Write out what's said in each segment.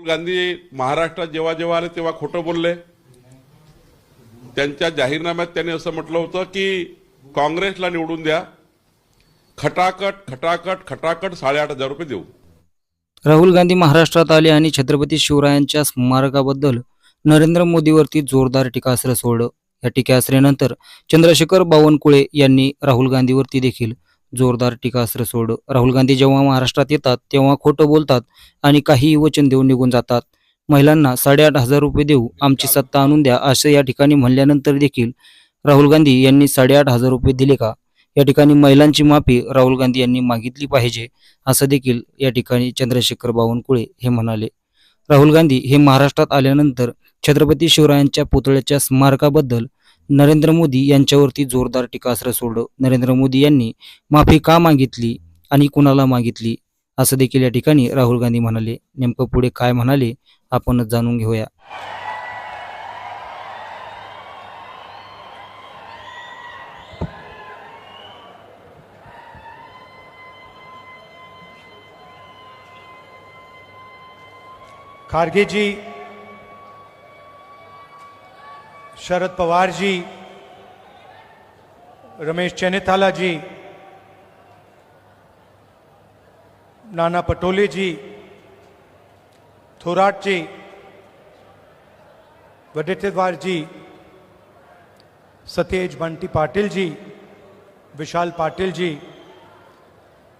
गांधी महाराष्ट्रात जेव्हा जेव्हा आले तेव्हा खोटं बोलले। त्यांच्या जाहीरनाम्यात त्यांनी असं म्हटलं होतं की काँग्रेसला निवडून द्या, खटाखट खटाखट खटाखट 8,500 रुपये देऊ। राहुल गांधी महाराष्ट्रात आले आणि छत्रपती शिवरायांच्या स्मारकाबद्दल नरेंद्र मोदीवरती जोरदार टीकास्त्र सोडलं। या टीकास्त्रानंतर चंद्रशेखर बावनकुळे यांनी राहुल गांधीवरती देखील जोरदार टीकास्त्र सोडलं। राहुल गांधी जेव्हा महाराष्ट्रात येतात तेव्हा खोटं बोलतात आणि काही वचन देऊन निघून जातात। महिलांना 8,500 रुपये देऊ, आमची सत्ता आणून द्या असं या ठिकाणी म्हणल्यानंतर देखील राहुल गांधी यांनी 8,500 रुपये दिले का? या ठिकाणी महिलांची माफी राहुल गांधी यांनी मागितली पाहिजे असं देखील या ठिकाणी चंद्रशेखर बावनकुळे हे म्हणाले। राहुल गांधी हे महाराष्ट्रात आल्यानंतर छत्रपती शिवरायांच्या पुतळ्याच्या स्मारकाबद्दल नरेंद्र मोदी यांच्यावरती जोरदार टीकास्त्र सोडलं। नरेंद्र मोदी यांनी माफी का मागितली आणि कुणाला मागितली असं देखील या ठिकाणी राहुल गांधी म्हणाले। नेमकं पुढे काय म्हणाले आपण जाणून घेऊया। खारगे जी, शरद पवार जी, रमेश चेन्नीथाला जी, नाना पटोले जी, थोराट जी, वडेट्टीवार जी, सतेज बंटी पाटिल जी, विशाल पाटिल जी,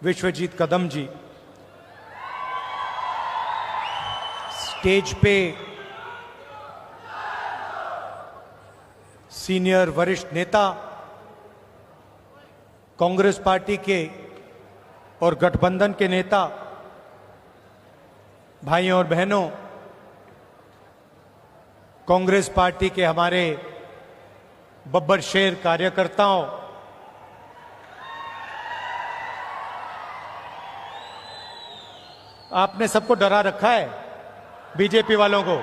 विश्वजीत कदम जी, स्टेज पे सीनियर वरिष्ठ नेता, कांग्रेस पार्टी के और गठबंधन के नेता, भाइयों और बहनों, कांग्रेस पार्टी के हमारे बब्बर शेर कार्यकर्ताओं, आपने सबको डरा रखा है, बीजेपी वालों को,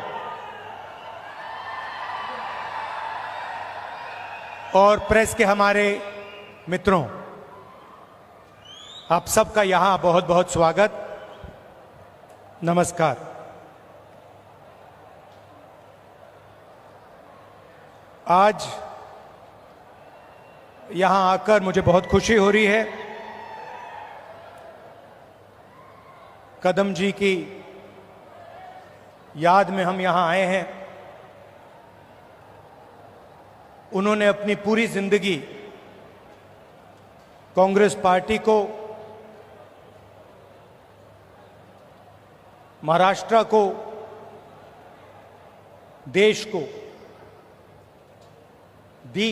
और प्रेस के हमारे मित्रों, आप सबका यहां बहुत बहुत स्वागत, नमस्कार। आज यहां आकर मुझे बहुत खुशी हो रही है। कदम जी की याद में हम यहां आए हैं। उन्होंने अपनी पूरी जिंदगी कांग्रेस पार्टी को, महाराष्ट्र को, देश को दी,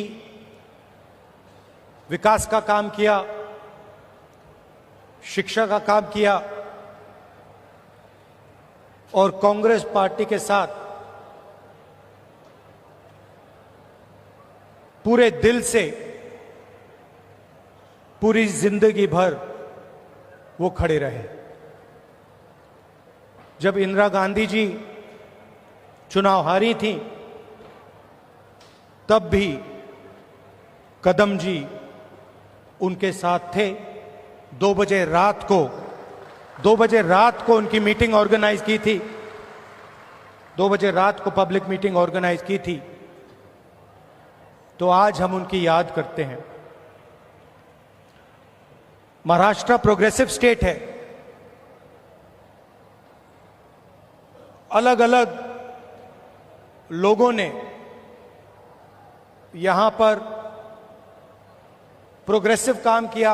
विकास का काम किया, शिक्षा का काम किया और कांग्रेस पार्टी के साथ पूरे दिल से पूरी जिंदगी भर वो खड़े रहे। जब इंदिरा गांधी जी चुनाव हारी थी तब भी कदम जी उनके साथ थे। 2 बजे रात को उनकी मीटिंग ऑर्गेनाइज की थी, 2 बजे रात को पब्लिक मीटिंग ऑर्गेनाइज की थी। तो आज हम उनकी याद करते हैं। महाराष्ट्र प्रोग्रेसिव स्टेट है। अलग अलग लोगों ने यहां पर प्रोग्रेसिव काम किया,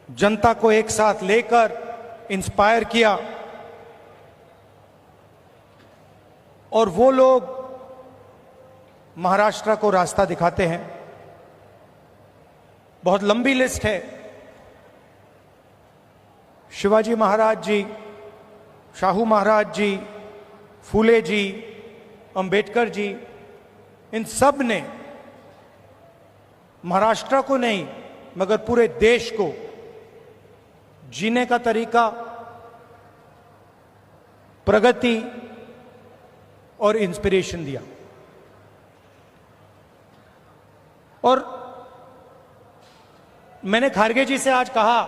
जनता को एक साथ लेकर इंस्पायर किया, और वो लोग महाराष्ट्र को रास्ता दिखाते हैं। बहुत लंबी लिस्ट है। शिवाजी महाराज जी, शाहू महाराज जी, फूले जी, अंबेडकर जी, इन सब ने महाराष्ट्र को नहीं मगर पूरे देश को जीने का तरीका, प्रगति और इंस्पिरेशन दिया। और मैंने खारगे जी से आज कहा,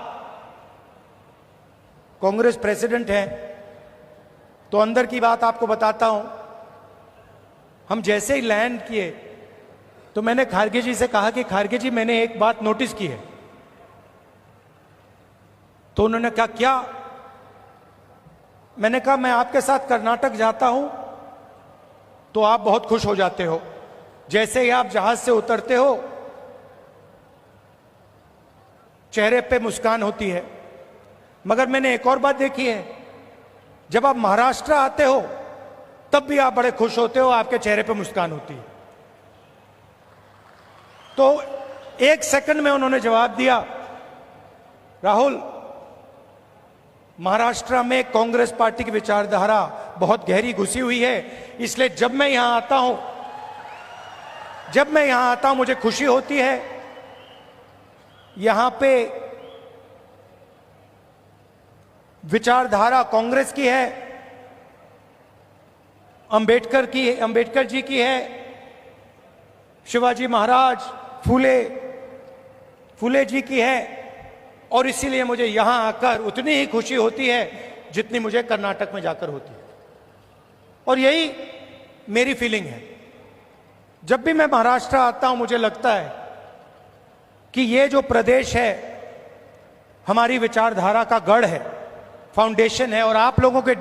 कांग्रेस प्रेसिडेंट हैं तो अंदर की बात आपको बताता हूं। हम जैसे ही लैंड किए तो मैंने खारगे जी से कहा कि खारगे जी, मैंने एक बात नोटिस की है। तो उन्होंने कहा क्या? मैंने कहा मैं आपके साथ कर्नाटक जाता हूं तो आप बहुत खुश हो जाते हो, जैसे ही आप जहाज से उतरते हो चेहरे पे मुस्कान होती है। मगर मैंने एक और बात देखी है, जब आप महाराष्ट्र आते हो तब भी आप बड़े खुश होते हो, आपके चेहरे पे मुस्कान होती है। तो एक सेकंड में उन्होंने जवाब दिया, राहुल, महाराष्ट्र में कांग्रेस पार्टी की विचारधारा बहुत गहरी घुसी हुई है, इसलिए जब मैं यहां आता हूं मुझे खुशी होती है। यहां पे विचारधारा कांग्रेस की है, अंबेडकर जी की है, शिवाजी महाराज, फूले जी की है, और इसीलिए मुझे यहां आकर उतनी ही खुशी होती है जितनी मुझे कर्नाटक में जाकर होती है। और यही मेरी फीलिंग है। जब भी मैं महाराष्ट्र आता हूं मुझे लगता है कि ये जो प्रदेश है हमारी विचारधारा का गढ़ है, फाउंडेशन है, और आप लोगों के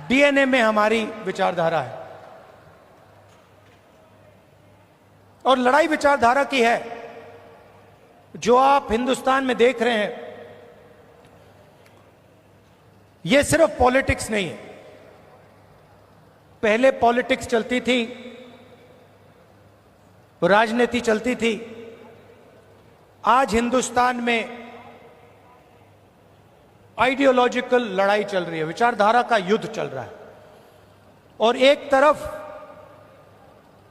डीएनए में हमारी विचारधारा है। और लड़ाई विचारधारा की है। जो आप हिंदुस्तान में देख रहे हैं ये सिर्फ पॉलिटिक्स नहीं है। पहले पॉलिटिक्स चलती थी, राजनीति चलती थी। आज हिंदुस्तान में आइडियोलॉजिकल लड़ाई चल रही है, विचारधारा का युद्ध चल रहा है। और एक तरफ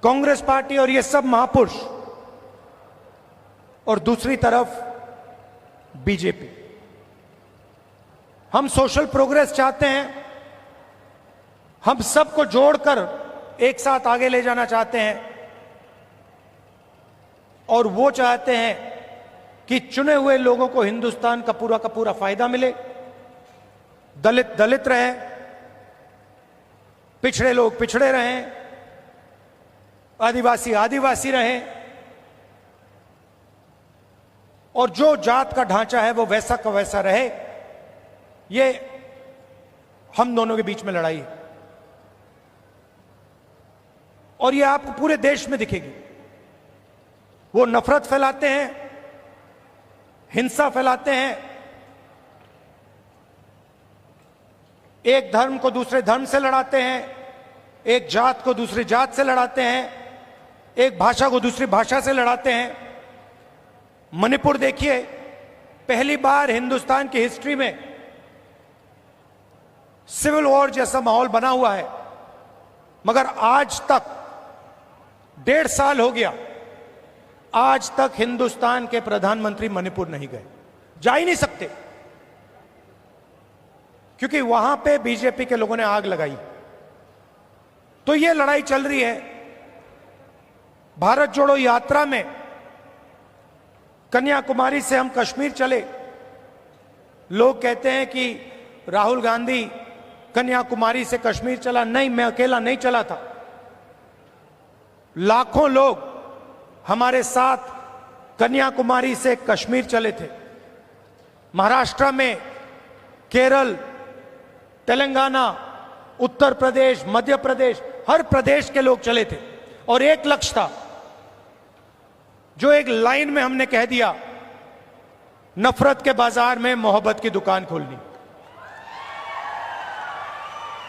कांग्रेस पार्टी और ये सब महापुरुष, और दूसरी तरफ बीजेपी। हम सोशल प्रोग्रेस चाहते हैं, हम सबको जोड़कर एक साथ आगे ले जाना चाहते हैं, और वो चाहते हैं कि चुने हुए लोगों को हिंदुस्तान का पूरा फायदा मिले, दलित दलित रहे, पिछड़े लोग पिछड़े रहें, आदिवासी आदिवासी रहें, और जो जात का ढांचा है वो वैसा का वैसा रहे। ये हम दोनों के बीच में लड़ाई है, और ये आपको पूरे देश में दिखेगी। वो नफरत फैलाते हैं, हिंसा फैलाते हैं, एक धर्म को दूसरे धर्म से लड़ाते हैं, एक जात को दूसरी जात से लड़ाते हैं, एक भाषा को दूसरी भाषा से लड़ाते हैं। मणिपुर देखिए, पहली बार हिंदुस्तान की हिस्ट्री में सिविल वॉर जैसा माहौल बना हुआ है, मगर आज तक 1.5 साल हो गया, आज तक हिंदुस्तान के प्रधानमंत्री मणिपुर नहीं गए, जा ही नहीं सकते, क्योंकि वहां पे बीजेपी के लोगों ने आग लगाई। तो ये लड़ाई चल रही है। भारत जोड़ो यात्रा में कन्याकुमारी से हम कश्मीर चले। लोग कहते हैं कि राहुल गांधी कन्याकुमारी से कश्मीर चला। नहीं, मैं अकेला नहीं चला था, लाखों लोग हमारे साथ कन्याकुमारी से कश्मीर चले थे। महाराष्ट्र में, केरल, तेलंगाना, उत्तर प्रदेश, मध्य प्रदेश, हर प्रदेश के लोग चले थे, और एक लक्ष्य था जो एक लाइन में हमने कह दिया, नफरत के बाजार में मोहब्बत की दुकान खोलनी।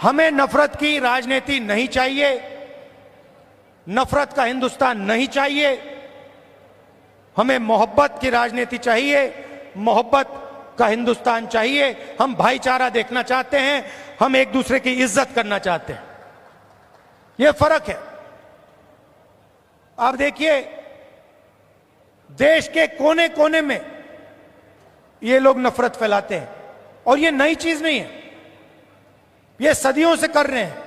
हमें नफरत की राजनीति नहीं चाहिए, नफरत का हिंदुस्तान नहीं चाहिए, हमें मोहब्बत की राजनीति चाहिए, मोहब्बत का हिंदुस्तान चाहिए। हम भाईचारा देखना चाहते हैं, हम एक दूसरे की इज्जत करना चाहते हैं। यह फर्क है। आप देखिए, देश के कोने कोने में ये लोग नफरत फैलाते हैं, और ये नई चीज नहीं है, ये सदियों से कर रहे हैं।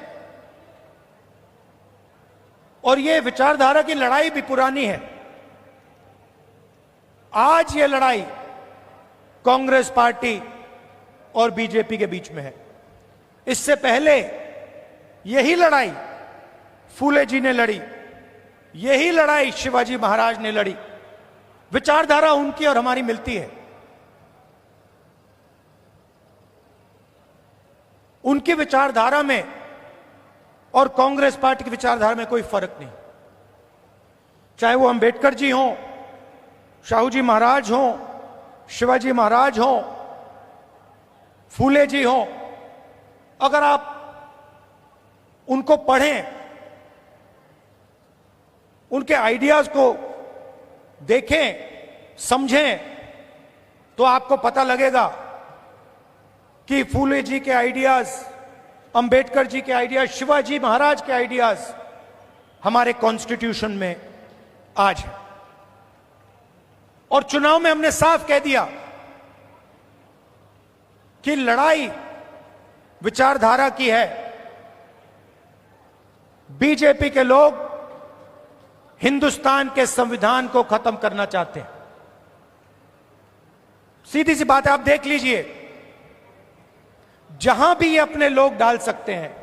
और ये विचारधारा की लड़ाई भी पुरानी है। आज ये लड़ाई कांग्रेस पार्टी और बीजेपी के बीच में है। इससे पहले यही लड़ाई फूले जी ने लड़ी, यही लड़ाई शिवाजी महाराज ने लड़ी। विचारधारा उनकी और हमारी मिलती है। उनकी विचारधारा में और कांग्रेस पार्टी की विचारधारा में कोई फर्क नहीं। चाहे वो अंबेडकर जी हों, शाहू जी महाराज हों, शिवाजी महाराज हों, फूले जी हों, अगर आप उनको पढ़ें, उनके आइडियाज को देखें, समझें, तो आपको पता लगेगा कि फूले जी के आइडियाज, अंबेडकर जी के आइडियाज, शिवाजी महाराज के आइडियाज हमारे कॉन्स्टिट्यूशन में आज है। और चुनाव में हमने साफ कह दिया कि लड़ाई विचारधारा की है। बीजेपी के लोग हिंदुस्तान के संविधान को खत्म करना चाहते हैं। सीधी सी बात है, आप देख लीजिए, जहां भी ये अपने लोग डाल सकते हैं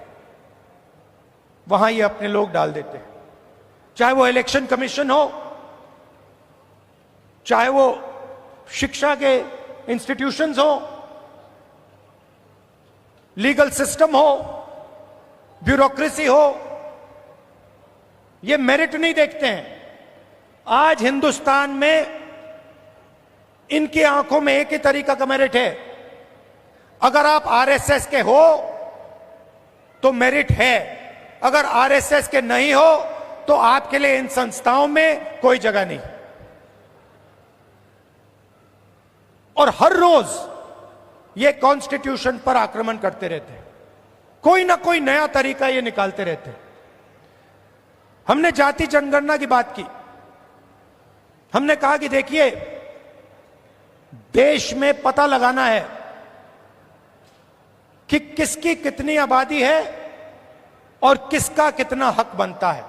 वहां ये अपने लोग डाल देते हैं। चाहे वो इलेक्शन कमीशन हो, चाहे वो शिक्षा के इंस्टीट्यूशंस हो, लीगल सिस्टम हो, ब्यूरोक्रेसी हो, ये मेरिट नहीं देखते हैं। आज हिंदुस्तान में इनकी आंखों में एक ही तरीका का मेरिट है। अगर आप आरएसएस के हो तो मेरिट है, अगर आरएसएस के नहीं हो तो आपके लिए इन संस्थाओं में कोई जगह नहीं। और हर रोज ये कॉन्स्टिट्यूशन पर आक्रमण करते रहते हैं, कोई ना कोई नया तरीका ये निकालते रहते हैं। हमने जाति जनगणना की बात की। हमने कहा कि देखिए, देश में पता लगाना है कि किसकी कितनी आबादी है और किसका कितना हक बनता है।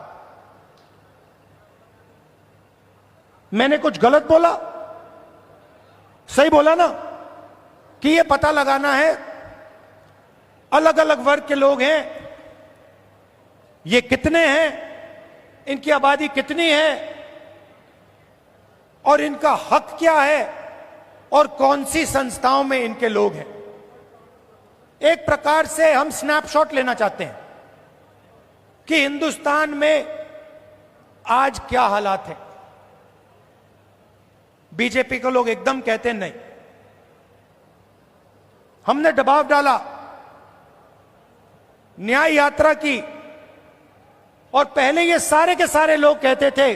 मैंने कुछ गलत बोला? सही बोला ना कि यह पता लगाना है, अलग अलग वर्ग के लोग हैं, ये कितने हैं, इनकी आबादी कितनी है और इनका हक क्या है और कौन सी संस्थाओं में इनके लोग हैं। एक प्रकार से हम स्नैपशॉट लेना चाहते हैं कि हिंदुस्तान में आज क्या हालात है। बीजेपी के लोग एकदम कहते हैं नहीं। हमने दबाव डाला, न्याय यात्रा की, और पहले ये सारे के सारे लोग कहते थे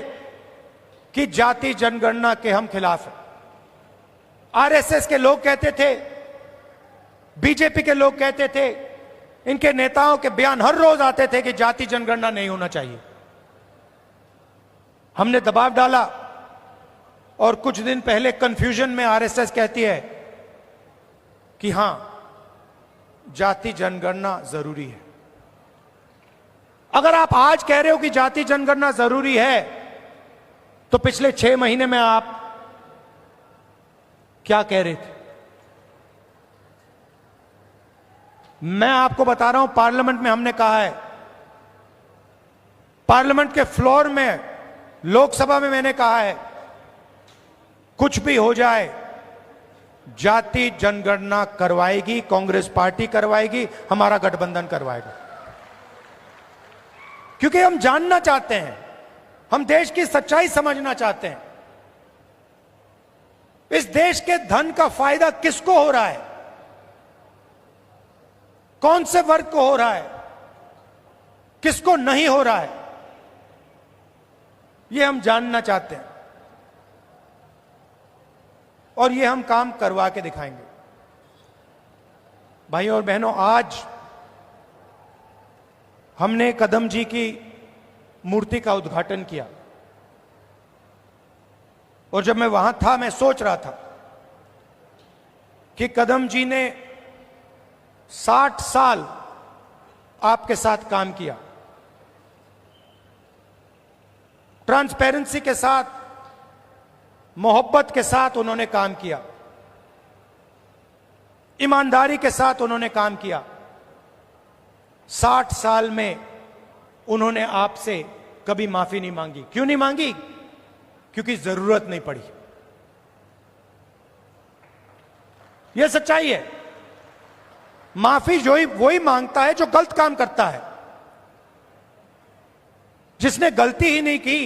कि जाति जनगणना के हम खिलाफ हैं। आरएसएस के लोग कहते थे, बीजेपी के लोग कहते थे, इनके नेताओं के बयान हर रोज आते थे कि जाति जनगणना नहीं होना चाहिए। हमने दबाव डाला और कुछ दिन पहले कंफ्यूजन में आरएसएस कहती है कि हां, जाति जनगणना जरूरी है। अगर आप आज कह रहे हो कि जाति जनगणना जरूरी है, तो पिछले 6 महीने में आप क्या कह रहे थे? मैं आपको बता रहा हूं, पार्लियामेंट में हमने कहा है, पार्लियामेंट के फ्लोर में, लोकसभा में मैंने कहा है, कुछ भी हो जाए जाति जनगणना करवाएगी कांग्रेस पार्टी, करवाएगी, हमारा गठबंधन करवाएगा। क्योंकि हम जानना चाहते हैं, हम देश की सच्चाई समझना चाहते हैं। इस देश के धन का फायदा किसको हो रहा है, कौन से वर्ग को हो रहा है, किसको नहीं हो रहा है, यह हम जानना चाहते हैं और यह हम काम करवा के दिखाएंगे। भाइयों और बहनों, आज हमने कदम जी की मूर्ति का उद्घाटन किया और जब मैं वहां था, मैं सोच रहा था कि कदम जी ने 60 साल आपके साथ काम किया, ट्रांसपेरेंसी के साथ, मोहब्बत के साथ उन्होंने काम किया, ईमानदारी के साथ उन्होंने काम किया। 60 साल में उन्होंने आपसे कभी माफी नहीं मांगी। क्यों नहीं मांगी? क्योंकि जरूरत नहीं पड़ी। यह सच्चाई है। माफी वही मांगता है जो गलत काम करता है। जिसने गलती ही नहीं की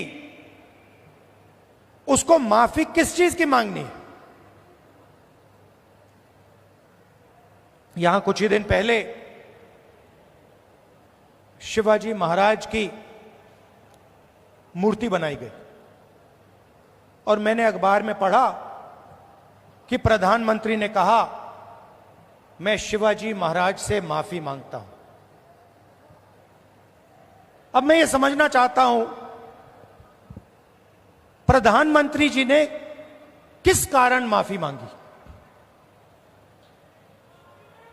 उसको माफी किस चीज की मांगनी है? यहां कुछ ही दिन पहले शिवाजी महाराज की मूर्ति बनाई गई और मैंने अखबार में पढ़ा कि प्रधानमंत्री ने कहा मैं शिवाजी महाराज से माफी मांगता हूं। अब मैं ये समझना चाहता हूं प्रधानमंत्री जी ने किस कारण माफी मांगी?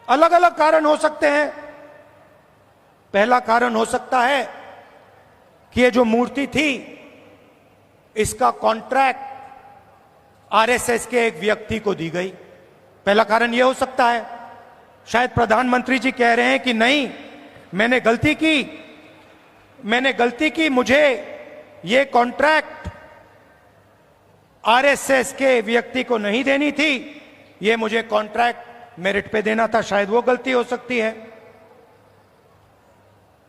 अलग अलग कारण हो सकते हैं। पहला कारण हो सकता है कि ये जो मूर्ति थी इसका कॉन्ट्रैक्ट आरएसएस के एक व्यक्ति को दी गई। पहला कारण यह हो सकता है। शायद प्रधानमंत्री जी कह रहे हैं कि नहीं, मैंने गलती की, मुझे यह कॉन्ट्रैक्ट आरएसएस के व्यक्ति को नहीं देनी थी, यह मुझे कॉन्ट्रैक्ट मेरिट पे देना था। शायद वो गलती हो सकती है।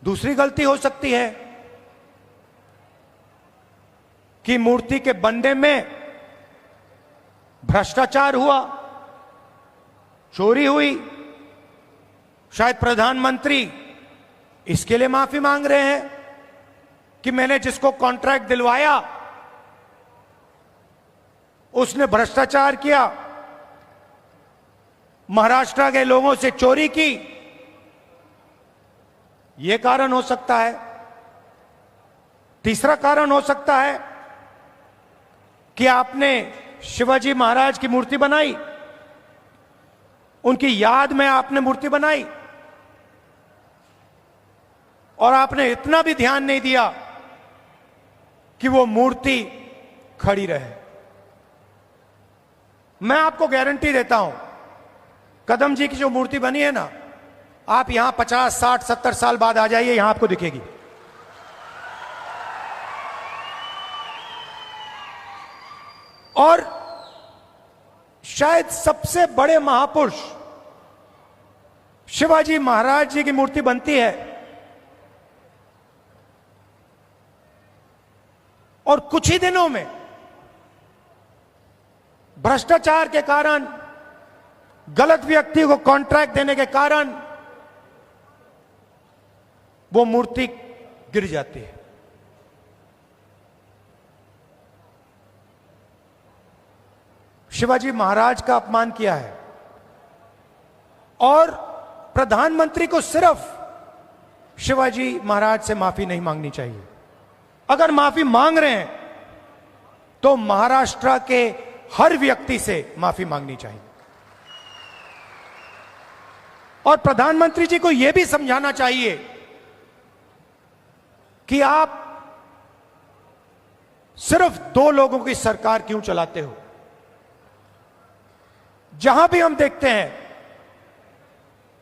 दूसरी गलती हो सकती है कि मूर्ति के बनने में भ्रष्टाचार हुआ, चोरी हुई। शायद प्रधानमंत्री इसके लिए माफी मांग रहे हैं कि मैंने जिसको कॉन्ट्रैक्ट दिलवाया उसने भ्रष्टाचार किया, महाराष्ट्र के लोगों से चोरी की। यह कारण हो सकता है। तीसरा कारण हो सकता है कि आपने शिवाजी महाराज की मूर्ति बनाई, उनकी याद में आपने मूर्ति बनाई और आपने इतना भी ध्यान नहीं दिया कि वो मूर्ति खड़ी रहे। मैं आपको गारंटी देता हूं, कदम जी की जो मूर्ति बनी है ना, आप यहां 50, 60, 70 साल बाद आ जाइए, यहां आपको दिखेगी। और शायद सबसे बड़े महापुरुष शिवाजी महाराज जी की मूर्ति बनती है और कुछ ही दिनों में भ्रष्टाचार के कारण, गलत व्यक्ति को कॉन्ट्रैक्ट देने के कारण वो मूर्ति गिर जाती है। शिवाजी महाराज का अपमान किया है और प्रधानमंत्री को सिर्फ शिवाजी महाराज से माफी नहीं मांगनी चाहिए। अगर माफी मांग रहे हैं तो महाराष्ट्र के हर व्यक्ति से माफी मांगनी चाहिए। और प्रधानमंत्री जी को यह भी समझाना चाहिए कि आप सिर्फ 2 लोगों की सरकार क्यों चलाते हो। जहां भी हम देखते हैं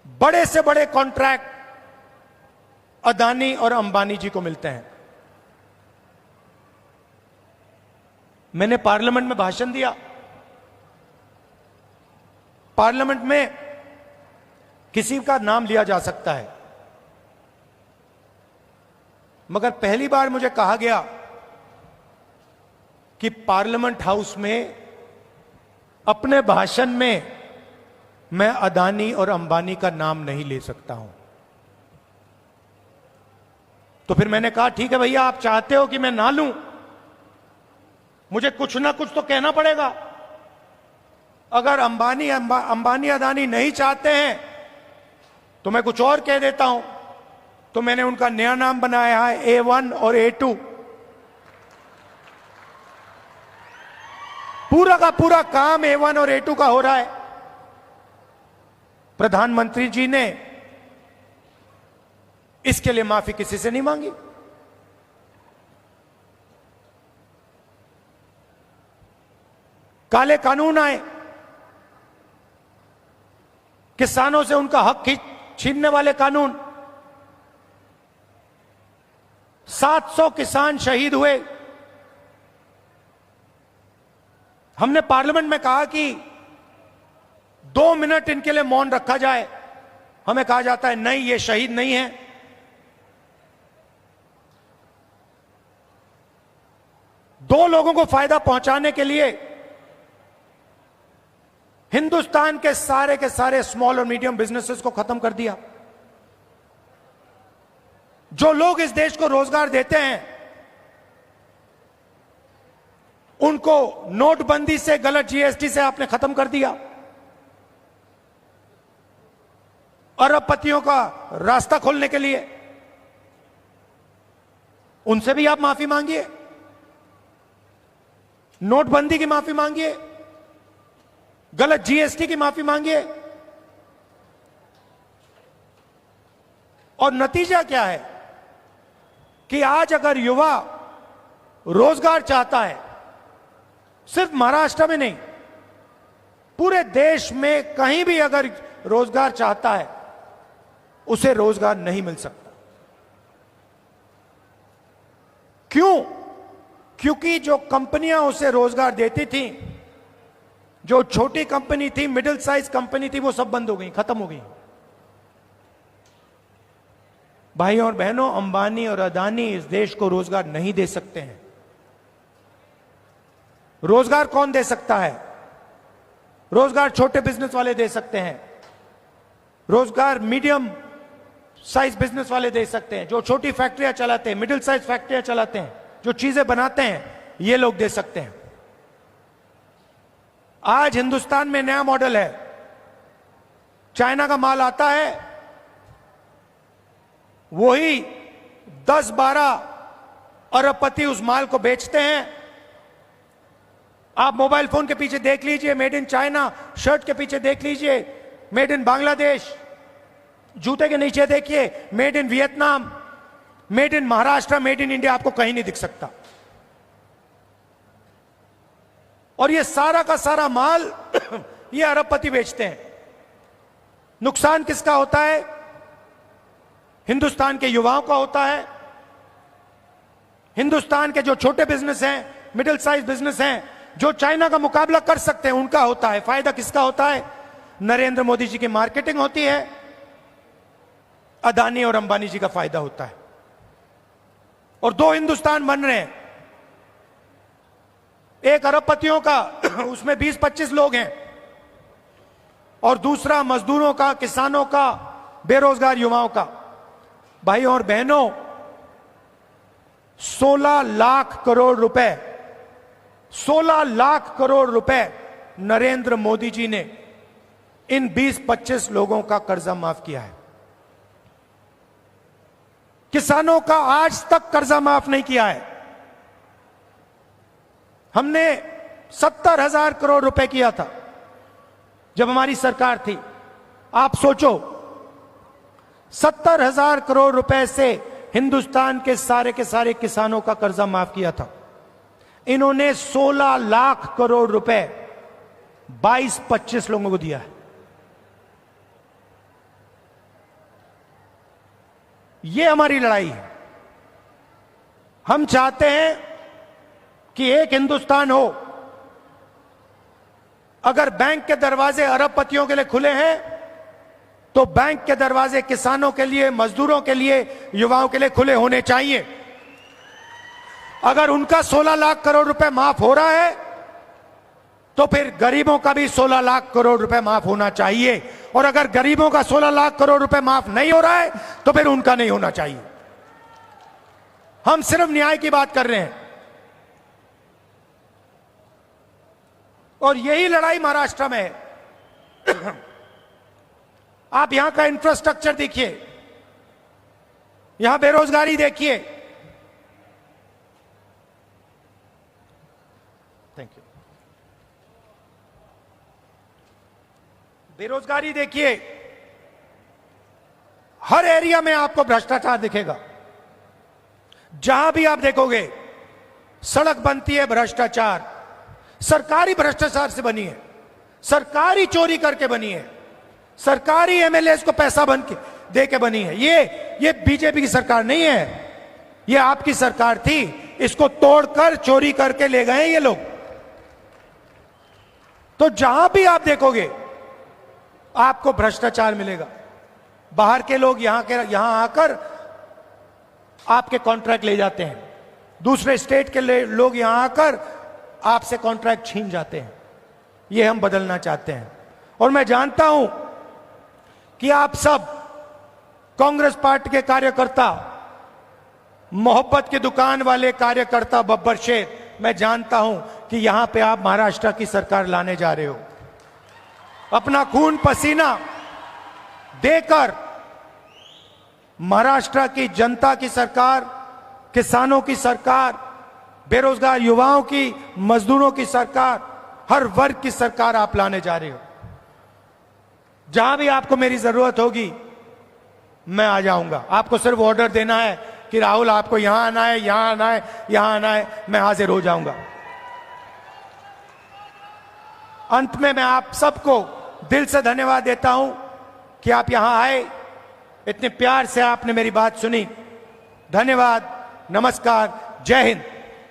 बड़े से बड़े कॉन्ट्रैक्ट अदानी और अंबानी जी को मिलते हैं। मैंने पार्लियामेंट में भाषण दिया। पार्लियामेंट में किसी का नाम लिया जा सकता है, मगर पहली बार मुझे कहा गया कि पार्लियामेंट हाउस में अपने भाषण में मैं अदानी और अंबानी का नाम नहीं ले सकता हूं। तो फिर मैंने कहा ठीक है भैया, आप चाहते हो कि मैं ना लूं, मुझे कुछ ना कुछ तो कहना पड़ेगा। अगर अंबानी अदानी नहीं चाहते हैं तो मैं कुछ और कह देता हूं। तो मैंने उनका नया नाम बनाया है A1 और A2। पूरा का पूरा काम A1 और A2 का हो रहा है। प्रधानमंत्री जी ने इसके लिए माफी किसी से नहीं मांगी। काले कानून आए, किसानों से उनका हक छीनने वाले कानून, 700 किसान शहीद हुए। हमने पार्लियामेंट में कहा कि 2 मिनट इनके लिए मौन रखा जाए। हमें कहा जाता है नहीं, ये शहीद नहीं है। दो लोगों को फायदा पहुंचाने के लिए हिंदुस्तान के सारे स्मॉल और मीडियम बिजनेसेस को खत्म कर दिया। जो लोग इस देश को रोजगार देते हैं, उनको नोटबंदी से, गलत जीएसटी से आपने खत्म कर दिया। अरबपतियों का रास्ता खोलने के लिए उनसे भी आप माफी मांगिए, नोटबंदी की माफी मांगिए, गलत जीएसटी की माफी मांगिए। और नतीजा क्या है कि आज अगर युवा रोजगार चाहता है, सिर्फ महाराष्ट्र में नहीं, पूरे देश में कहीं भी अगर रोजगार चाहता है, उसे रोजगार नहीं मिल सकता। क्यों? क्योंकि जो कंपनियां उसे रोजगार देती थी, जो छोटी कंपनी थी, मिडिल साइज कंपनी थी, वो सब बंद हो गई, खत्म हो गई। भाइयों और बहनों, अंबानी और अदानी इस देश को रोजगार नहीं दे सकते हैं। रोजगार कौन दे सकता है? रोजगार छोटे बिजनेस वाले दे सकते हैं, रोजगार मीडियम साइज बिजनेस वाले दे सकते हैं, जो छोटी फैक्ट्रियां चलाते हैं, मिडिल साइज फैक्ट्रियां चलाते हैं, जो चीजें बनाते हैं, ये लोग दे सकते हैं। आज हिंदुस्तान में नया मॉडल है, चाइना का माल आता है, वही 10-12 अरबपति उस माल को बेचते हैं। आप मोबाइल फोन के पीछे देख लीजिए मेड इन चाइना, शर्ट के पीछे देख लीजिए मेड इन बांग्लादेश, जूते के नीचे देखिए made in Vietnam, made in Maharashtra, made in India, आपको कहीं नहीं दिख सकता। और ये सारा का सारा माल ये अरबपति बेचते हैं। नुकसान किसका होता है? हिंदुस्तान के युवाओं का होता है। हिंदुस्तान के जो छोटे बिजनेस हैं, मिडिल साइज बिजनेस हैं, जो चाइना का मुकाबला कर सकते हैं, उनका होता है। फायदा किसका होता है? नरेंद्र मोदी जी की मार्केटिंग होती है, अदानी और अंबानी जी का फायदा होता है। और दो हिंदुस्तान बन रहे हैं, एक अरबपतियों का उसमें 20-25 लोग हैं, और दूसरा मजदूरों का, किसानों का, बेरोजगार युवाओं का। भाइयों और बहनों, 16 लाख करोड़ रुपए, 16 लाख करोड़ रुपए नरेंद्र मोदी जी ने इन 20-25 लोगों का कर्जा माफ किया है। किसानों का आज तक कर्जा माफ नहीं किया है। हमने 70,000 करोड़ रुपए किया था जब हमारी सरकार थी। आप सोचो, 70,000 करोड़ रुपए से हिंदुस्तान के सारे किसानों का कर्जा माफ किया था। इन्होंने 16 लाख करोड़ रुपए 22-25 लोगों को दिया है। ये हमारी लड़ाई है। हम चाहते हैं कि एक हिंदुस्तान हो। अगर बैंक के दरवाजे अरबपतियों के लिए खुले हैं, तो बैंक के दरवाजे किसानों के लिए, मजदूरों के लिए, युवाओं के लिए खुले होने चाहिए। अगर उनका 16 लाख करोड़ रुपए माफ हो रहा है, तो फिर गरीबों का भी 16 लाख करोड़ रुपए माफ होना चाहिए। और अगर गरीबों का 16 लाख करोड़ रुपए माफ नहीं हो रहा है, तो फिर उनका नहीं होना चाहिए। हम सिर्फ न्याय की बात कर रहे हैं। और यही लड़ाई महाराष्ट्र में है। आप यहां का इंफ्रास्ट्रक्चर देखिए, यहां बेरोजगारी देखिए। Thank you. बेरोजगारी देखिए, हर एरिया में आपको भ्रष्टाचार दिखेगा। जहां भी आप देखोगे सड़क बनती है, भ्रष्टाचार, सरकारी भ्रष्टाचार से बनी है, सरकारी चोरी करके बनी है, सरकारी एमएलए को पैसा बन के दे के बनी है। ये बीजेपी की सरकार नहीं है। ये आपकी सरकार थी, इसको तोड़कर चोरी करके ले गए ये लोग। तो जहां भी आप देखोगे आपको भ्रष्टाचार मिलेगा। बाहर के लोग यहां आकर आपके कॉन्ट्रैक्ट ले जाते हैं, दूसरे स्टेट के लोग यहां आकर आपसे कॉन्ट्रैक्ट छीन जाते हैं। ये हम बदलना चाहते हैं। और मैं जानता हूं कि आप सब कांग्रेस पार्टी के कार्यकर्ता, मोहब्बत की दुकान वाले कार्यकर्ता, बब्बर शेख, मैं जानता हूं कि यहां पे आप महाराष्ट्र की सरकार लाने जा रहे हो। अपना खून पसीना देकर महाराष्ट्र की जनता की सरकार, किसानों की सरकार, बेरोजगार युवाओं की, मजदूरों की सरकार, हर वर्ग की सरकार आप लाने जा रहे हो। जहां भी आपको मेरी जरूरत होगी मैं आ जाऊंगा। आपको सिर्फ ऑर्डर देना है कि राहुल आपको यहां आना है, यहां आना है, यहां आना है, मैं हाजिर हो जाऊंगा। अंत में मैं आप सबको दिल से धन्यवाद देता हूं कि आप यहां आए, इतने प्यार से आपने मेरी बात सुनी। धन्यवाद, नमस्कार, जय हिंद।